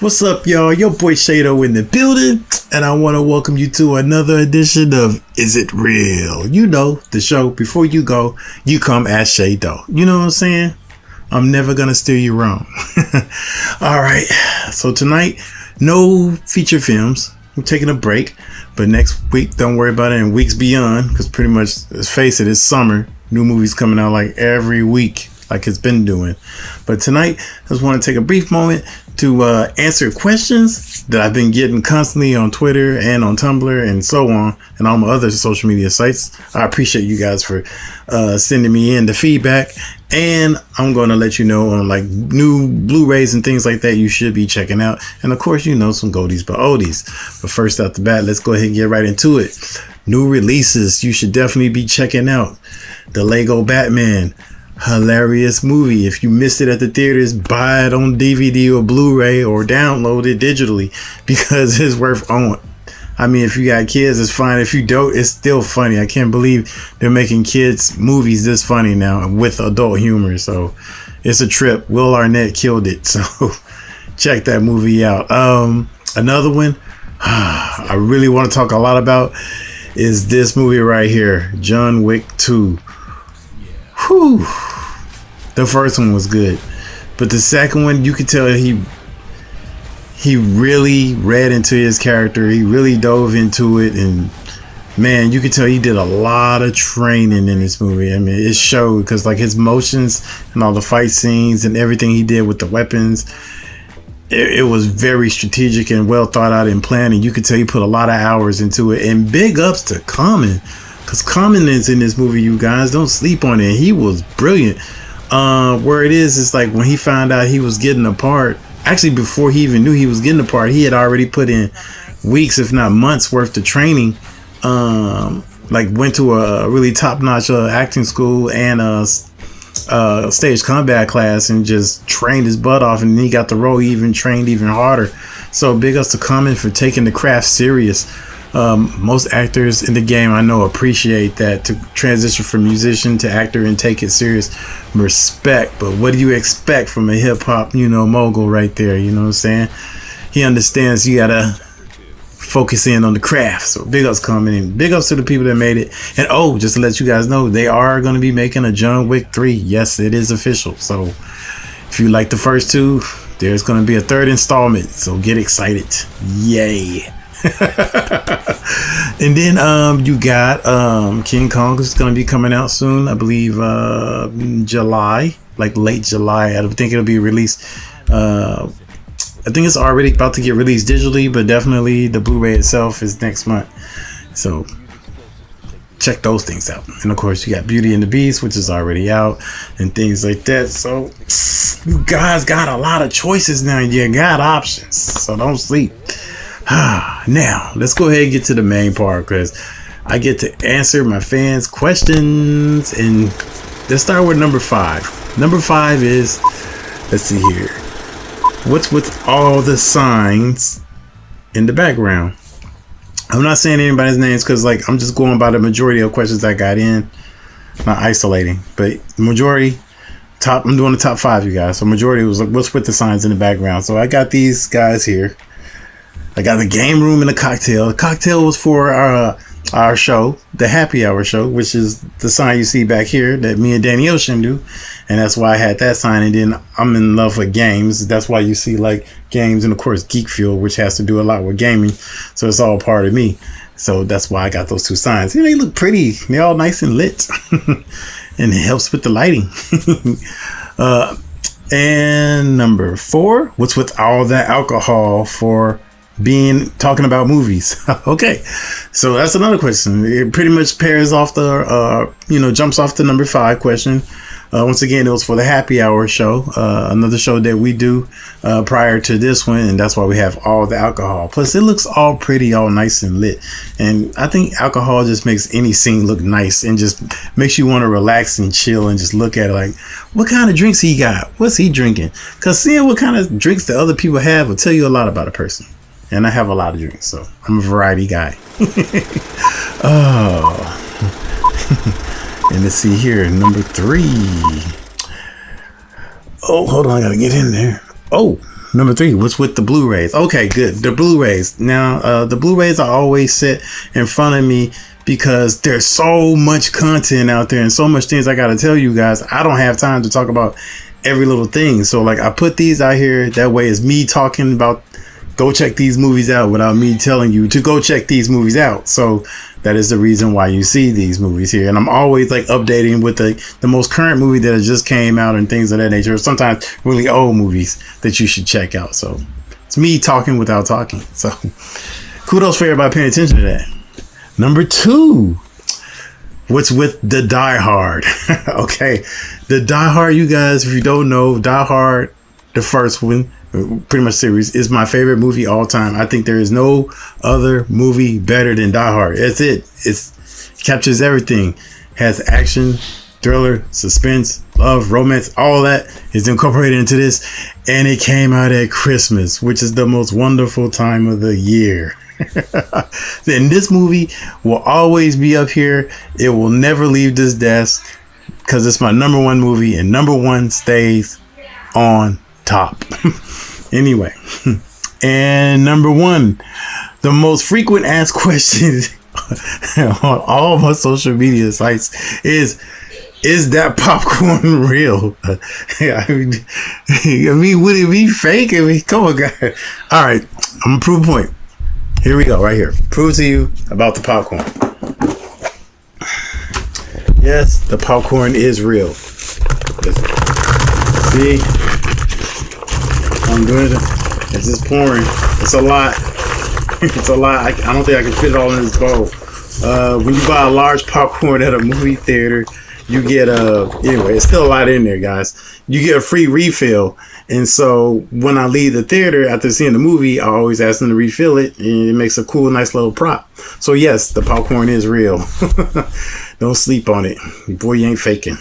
What's up, y'all? Your boy Shaydo in the building, and I want to welcome you to another edition of Is It Real? You know, the show. Before you go, you come ask Shaydo. You know what I'm saying? I'm never going to steer you wrong. All right. So tonight, no feature films. I'm taking a break, but next week, don't worry about it. And weeks beyond, because pretty much, let's face it, it's summer. New movies coming out like every week, like it's been doing. But tonight, I just want to take a brief moment to answer questions that I've been getting constantly on Twitter and on Tumblr and so on, and all my other social media sites. I appreciate you guys for sending me in the feedback, and I'm going to let you know on like new Blu-rays and things like that you should be checking out, and of course, you know, some goldies but oldies. But first out the bat, let's go ahead and get right into it. New releases you should definitely be checking out. The Lego Batman, hilarious movie. If you missed it at the theaters, buy it on DVD or Blu-ray or download it digitally, because it's worth owning. I mean, if you got kids, it's fine. If you don't, it's still funny. I can't believe they're making kids movies this funny now with adult humor. So it's a trip. Will Arnett killed it. So check that movie out. Another one I really want to talk a lot about is this movie right here, John Wick 2. Whew. The first one was good, but the second one, you could tell he really read into his character. He really dove into it, and man, you could tell he did a lot of training in this movie. I mean, it showed, because like his motions and all the fight scenes and everything he did with the weapons, it was very strategic and well thought out and planned, and you could tell he put a lot of hours into it. And big ups to Common, because Common is in this movie, you guys. Don't sleep on it. He was brilliant. Where it is, it's like when he found out he was getting a part, actually before he even knew he was getting a part, he had already put in weeks, if not months worth of training. Like went to a really top-notch acting school and stage combat class, and just trained his butt off, and then he got the role. He even trained even harder. So big ups to Common for taking the craft serious. Most actors in the game, I know, appreciate that, to transition from musician to actor and take it serious. Respect. But what do you expect from a hip-hop, mogul right there? You know what I'm saying? He understands you gotta focus in on the craft. So big ups Common, and big ups to the people that made it. And just to let you guys know, they are going to be making a John Wick 3. Yes, it is official. So if you like the first two, there's going to be a third installment. So get excited. Yay. And then you got King Kong is going to be coming out soon, I believe July, like late July. I think it'll be released. I think it's already about to get released digitally, but definitely the Blu-ray itself is next month. So check those things out. And of course, you got Beauty and the Beast, which is already out, and things like that. So you guys got a lot of choices now. You got options, so don't sleep. Now let's go ahead and get to the main part, because I get to answer my fans' questions. And let's start with number 5. Number 5 is, let's see here, what's with all the signs in the background? I'm not saying anybody's names, because like I'm just going by the majority of questions I got in, not isolating, but majority I'm doing the top 5, you guys. So majority was like, what's with the signs in the background? So I got these guys here. I got the game room and a cocktail. The cocktail was for our show, the happy hour show, which is the sign you see back here that me and Danny Ocean do. And that's why I had that sign. And then I'm in love with games. That's why you see like games, and of course Geek Fuel, which has to do a lot with gaming. So it's all part of me. So that's why I got those 2 signs. And they look pretty. They're all nice and lit. And it helps with the lighting. And number 4, what's with all that alcohol for talking about movies? Okay, so that's another question. It pretty much pairs off the jumps off the number 5 question. Once again, it was for the happy hour show, another show that we do prior to this one, and that's why we have all the alcohol. Plus it looks all pretty, all nice and lit, and I think alcohol just makes any scene look nice and just makes you want to relax and chill and just look at it like, what kind of drinks he got, what's he drinking? Because seeing what kind of drinks that other people have will tell you a lot about a person. And I have a lot of drinks, so I'm a variety guy. And let's see here, number 3. Oh, hold on, I gotta get in there. Oh, Number 3, what's with the Blu-rays? Okay, good. The Blu-rays. Now, the Blu-rays are always sit in front of me because there's so much content out there and so much things I got to tell you guys. I don't have time to talk about every little thing. So like I put these out here. That way it's me talking about go check these movies out without me telling you to go check these movies out. So that is the reason why you see these movies here. And I'm always like updating with the most current movie that just came out and things of that nature. Sometimes really old movies that you should check out. So it's me talking without talking. So kudos for everybody paying attention to that. Number 2, what's with the Die Hard? Okay, the Die Hard, you guys, if you don't know, Die Hard, the first one, pretty much series, is my favorite movie all time. I think there is no other movie better than Die Hard. That's it. It captures everything. Has action, thriller, suspense, love, romance, all that is incorporated into this. And it came out at Christmas, which is the most wonderful time of the year. And this movie will always be up here. It will never leave this desk because it's my number 1 movie, and number 1 stays on top. Anyway, and number 1, the most frequent asked question on all my social media sites is that popcorn real? I mean, would it be fake? I mean, come on, guys. All right, I'm gonna prove a point. Here we go, right here. Prove to you about the popcorn. Yes, the popcorn is real. See? I'm doing it. It's just pouring. It's a lot. It's a lot. I don't think I can fit it all in this bowl. When you buy a large popcorn at a movie theater, you get anyway, it's still a lot in there, guys. You get a free refill. And so when I leave the theater after seeing the movie, I always ask them to refill it, and it makes a cool, nice little prop. So yes, the popcorn is real. Don't sleep on it. Boy, you ain't faking.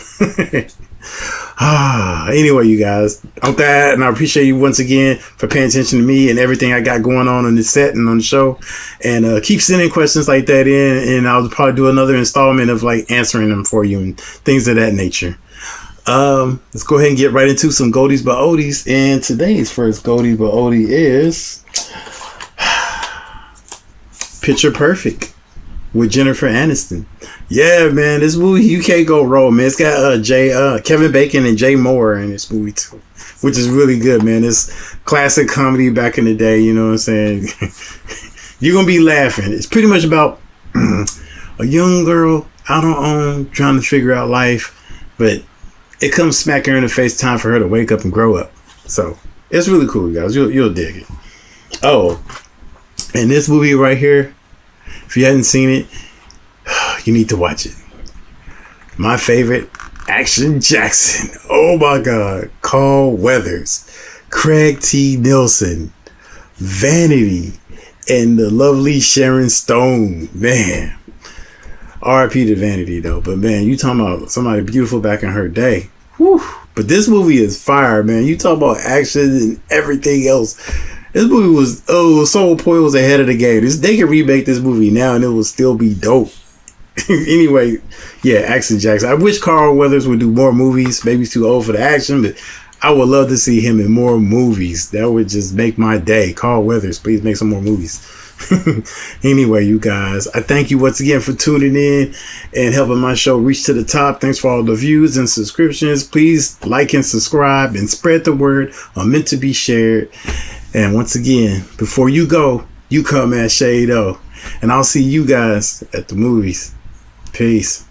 Anyway, you guys, on that, and I appreciate you once again for paying attention to me and everything I got going on the set and on the show. And keep sending questions like that in, and I'll probably do another installment of like answering them for you and things of that nature. Let's go ahead and get right into some Goldies but Oldies. And today's first Goldie but Oldie is Picture Perfect with Jennifer Aniston. Yeah, man, this movie you can't go wrong, man. It's got Kevin Bacon and Jay Moore in this movie too, which is really good, man. It's classic comedy back in the day, you know what I'm saying? You're gonna be laughing. It's pretty much about a young girl out on her own trying to figure out life, but it comes smack her in the face, time for her to wake up and grow up. So it's really cool, guys. You'll dig it. Oh, and this movie right here, if you hadn't seen it, you need to watch it. My favorite, Action Jackson. Oh my God. Carl Weathers, Craig T. Nelson, Vanity, and the lovely Sharon Stone. Man, R.I.P. to Vanity though. But man, you talking about somebody beautiful back in her day. Whew. But this movie is fire, man. You talk about action and everything else. This movie was, Soul Boy was ahead of the game. They can remake this movie now and it will still be dope. Anyway, yeah, Action Jackson. I wish Carl Weathers would do more movies. Maybe he's too old for the action, but I would love to see him in more movies. That would just make my day. Carl Weathers, please make some more movies. Anyway, you guys, I thank you once again for tuning in and helping my show reach to the top. Thanks for all the views and subscriptions. Please like and subscribe and spread the word on Meant to Be Shared. And once again, before you go, you come Ask Shaydo. And I'll see you guys at the movies. Peace.